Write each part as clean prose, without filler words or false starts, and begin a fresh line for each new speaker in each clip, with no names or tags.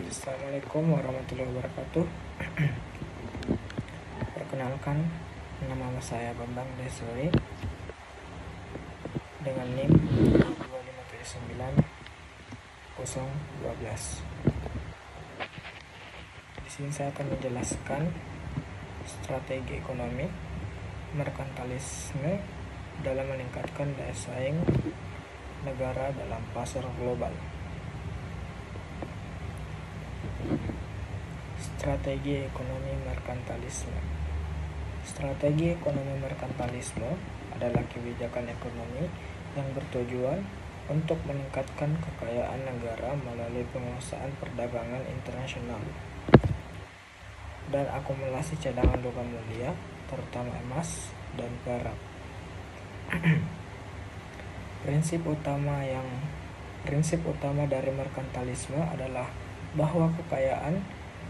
Assalamualaikum warahmatullahi wabarakatuh. Perkenalkan, nama saya Bambang Desori dengan NIM 2579012. Di sini saya akan menjelaskan strategi ekonomi merkantalisme dalam meningkatkan daya saing negara dalam pasar global. Strategi ekonomi merkantalisme. Strategi ekonomi merkantalisme adalah kebijakan ekonomi yang bertujuan untuk meningkatkan kekayaan negara melalui penguasaan perdagangan internasional dan akumulasi cadangan logam mulia, terutama emas dan perak. Prinsip utama dari merkantalisme adalah bahwa kekayaan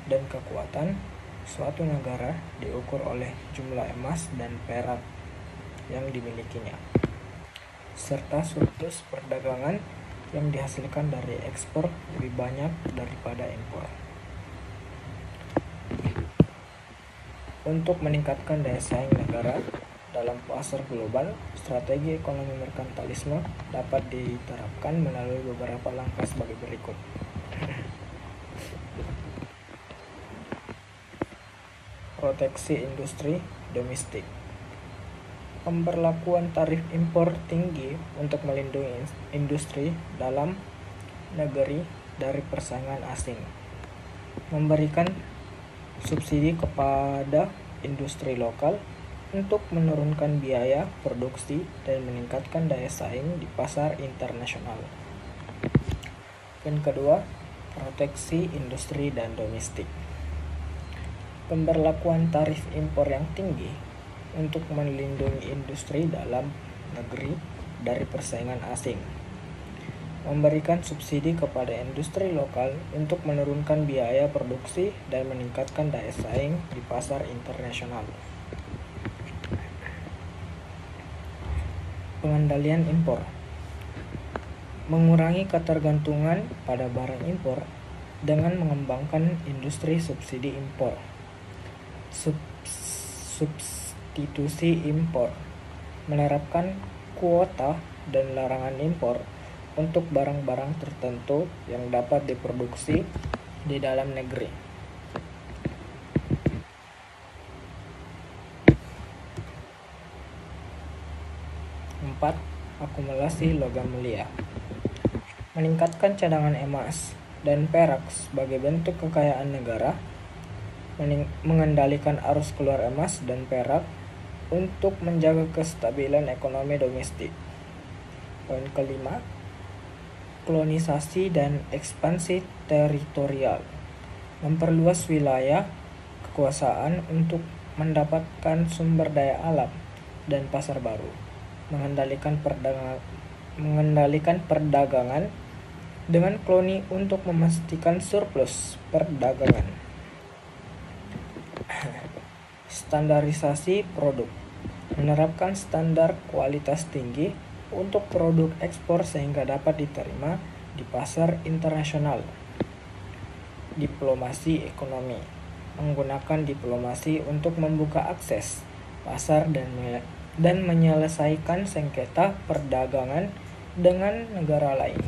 dan kekuatan suatu negara diukur oleh jumlah emas dan perak yang dimilikinya, serta surplus perdagangan yang dihasilkan dari ekspor lebih banyak daripada impor. Untuk meningkatkan daya saing negara dalam pasar global, strategi ekonomi merkantalisme dapat diterapkan melalui beberapa langkah sebagai berikut. Proteksi industri domestik. Pemberlakuan tarif impor tinggi untuk melindungi industri dalam negeri dari persaingan asing. Memberikan subsidi kepada industri lokal untuk menurunkan biaya produksi dan meningkatkan daya saing di pasar internasional. Yang kedua, proteksi industri dan domestik. Pemberlakuan tarif impor yang tinggi untuk melindungi industri dalam negeri dari persaingan asing. Memberikan subsidi kepada industri lokal untuk menurunkan biaya produksi dan meningkatkan daya saing di pasar internasional. Pengendalian impor. Mengurangi ketergantungan pada barang impor dengan mengembangkan industri subsidi impor. Substitusi impor. Menerapkan kuota dan larangan impor untuk barang-barang tertentu yang dapat diproduksi di dalam negeri. Empat, akumulasi logam mulia. Meningkatkan cadangan emas dan perak sebagai bentuk kekayaan negara. Mengendalikan arus keluar emas dan perak untuk menjaga kestabilan ekonomi domestik. Poin kelima, kolonisasi dan ekspansi teritorial. Memperluas wilayah kekuasaan untuk mendapatkan sumber daya alam dan pasar baru. Mengendalikan perdagangan dengan koloni untuk memastikan surplus perdagangan. Standarisasi produk. Menerapkan standar kualitas tinggi untuk produk ekspor sehingga dapat diterima di pasar internasional. Diplomasi ekonomi. Menggunakan diplomasi untuk membuka akses pasar dan menyelesaikan sengketa perdagangan dengan negara lain.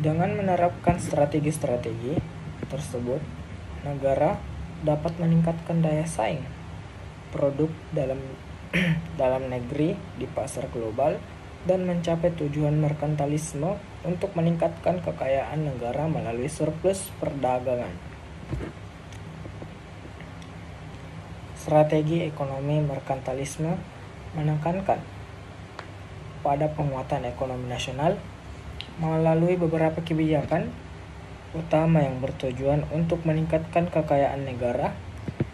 Dengan menerapkan strategi-strategi tersebut, negara dapat meningkatkan daya saing produk dalam negeri di pasar global dan mencapai tujuan merkantalisme untuk meningkatkan kekayaan negara melalui surplus perdagangan. Strategi ekonomi merkantalisme menekankan pada penguatan ekonomi nasional melalui beberapa kebijakan utama yang bertujuan untuk meningkatkan kekayaan negara.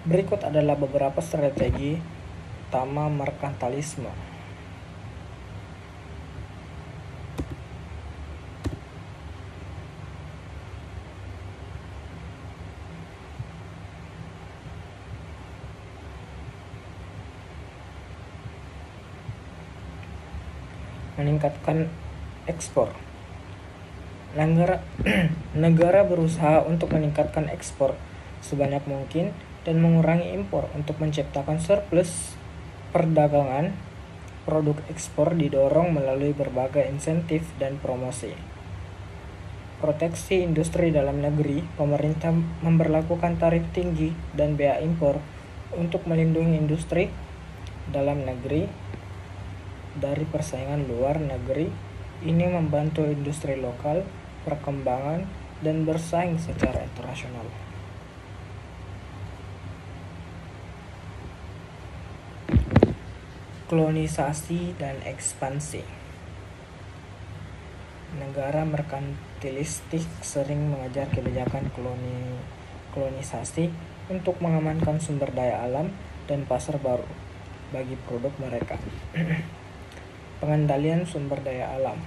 Berikut adalah beberapa strategi utama merkantalisme. meningkatkan ekspor. Negara berusaha untuk meningkatkan ekspor sebanyak mungkin dan mengurangi impor untuk menciptakan surplus perdagangan. Produk ekspor didorong melalui berbagai insentif dan promosi. Proteksi industri dalam negeri, pemerintah memberlakukan tarif tinggi dan bea impor untuk melindungi industri dalam negeri dari persaingan luar negeri. Ini membantu industri lokal perkembangan dan bersaing secara internasional. Kolonisasi dan ekspansi. Negara merkantilistik sering mengejar kebijakan kolonisasi untuk mengamankan sumber daya alam dan pasar baru bagi produk mereka. Pengendalian sumber daya alam.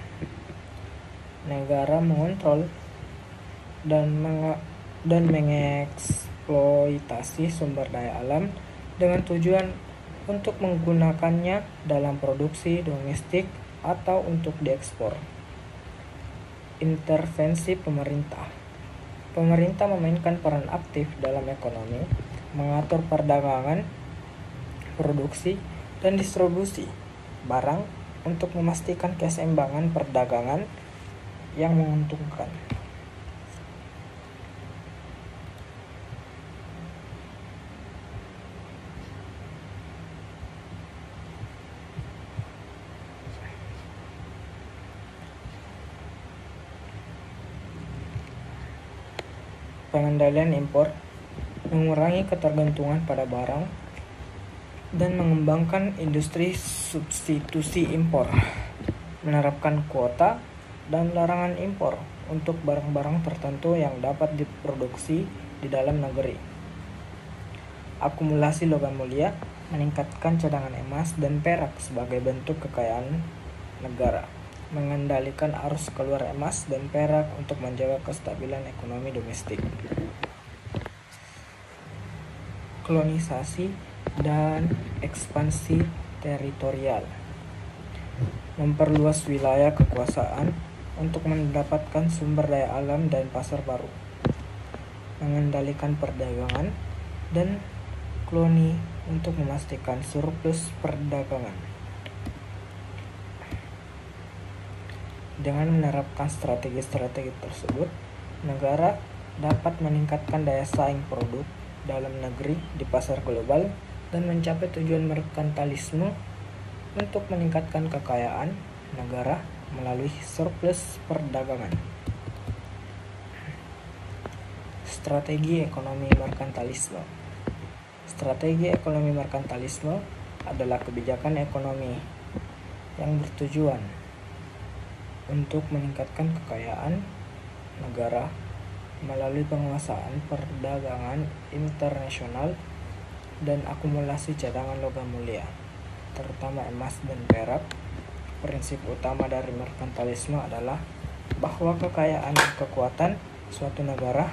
Negara mengontrol dan mengeksploitasi sumber daya alam dengan tujuan untuk menggunakannya dalam produksi domestik atau untuk diekspor. Intervensi pemerintah. Pemerintah memainkan peran aktif dalam ekonomi, mengatur perdagangan, produksi, dan distribusi barang untuk memastikan keseimbangan perdagangan yang menguntungkan. Pengendalian impor, mengurangi ketergantungan pada barang, dan mengembangkan industri substitusi impor, menerapkan kuota dan larangan impor untuk barang-barang tertentu yang dapat diproduksi di dalam negeri. Akumulasi logam mulia, meningkatkan cadangan emas dan perak sebagai bentuk kekayaan negara, mengendalikan arus keluar emas dan perak untuk menjaga kestabilan ekonomi domestik. Kolonisasi dan ekspansi teritorial, memperluas wilayah kekuasaan untuk mendapatkan sumber daya alam dan pasar baru, mengendalikan perdagangan dan koloni untuk memastikan surplus perdagangan. Dengan menerapkan strategi-strategi tersebut, negara dapat meningkatkan daya saing produk dalam negeri di pasar global dan mencapai tujuan merkantilisme untuk meningkatkan kekayaan negara melalui surplus perdagangan. Strategi ekonomi merkantilisme. Strategi ekonomi merkantilisme adalah kebijakan ekonomi yang bertujuan untuk meningkatkan kekayaan negara melalui penguasaan perdagangan internasional dan akumulasi cadangan logam mulia, terutama emas dan perak. Prinsip utama dari merkantilisme adalah bahwa kekayaan dan kekuatan suatu negara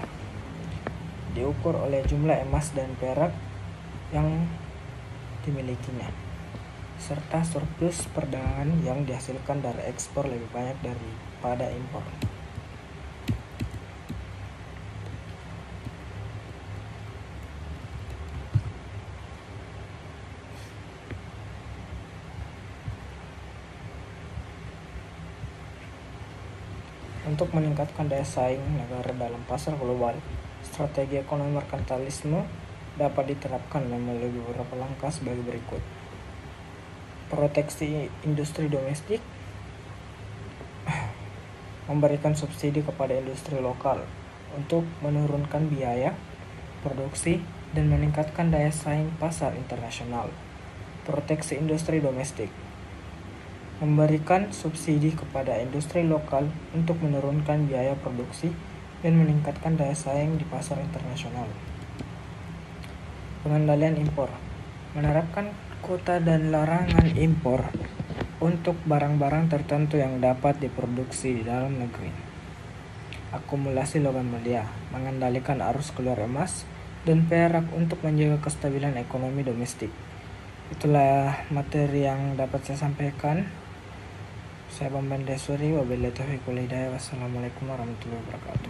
diukur oleh jumlah emas dan perak yang dimilikinya, serta surplus perdagangan yang dihasilkan dari ekspor lebih banyak daripada impor. Untuk meningkatkan daya saing negara dalam pasar global, strategi ekonomi merkantilisme dapat diterapkan melalui beberapa langkah sebagai berikut. Proteksi industri domestik, memberikan subsidi kepada industri lokal untuk menurunkan biaya produksi dan meningkatkan daya saing pasar internasional. Proteksi industri domestik, memberikan subsidi kepada industri lokal untuk menurunkan biaya produksi dan meningkatkan daya saing di pasar internasional. Pengendalian impor, menerapkan kuota dan larangan impor untuk barang-barang tertentu yang dapat diproduksi di dalam negeri. Akumulasi logam mulia, mengendalikan arus keluar emas dan perak untuk menjaga kestabilan ekonomi domestik. Itulah materi yang dapat saya sampaikan. Saya Bambang Desuri, wabillahi taufiq wal hidayah. Wassalamualaikum warahmatullahi wabarakatuh.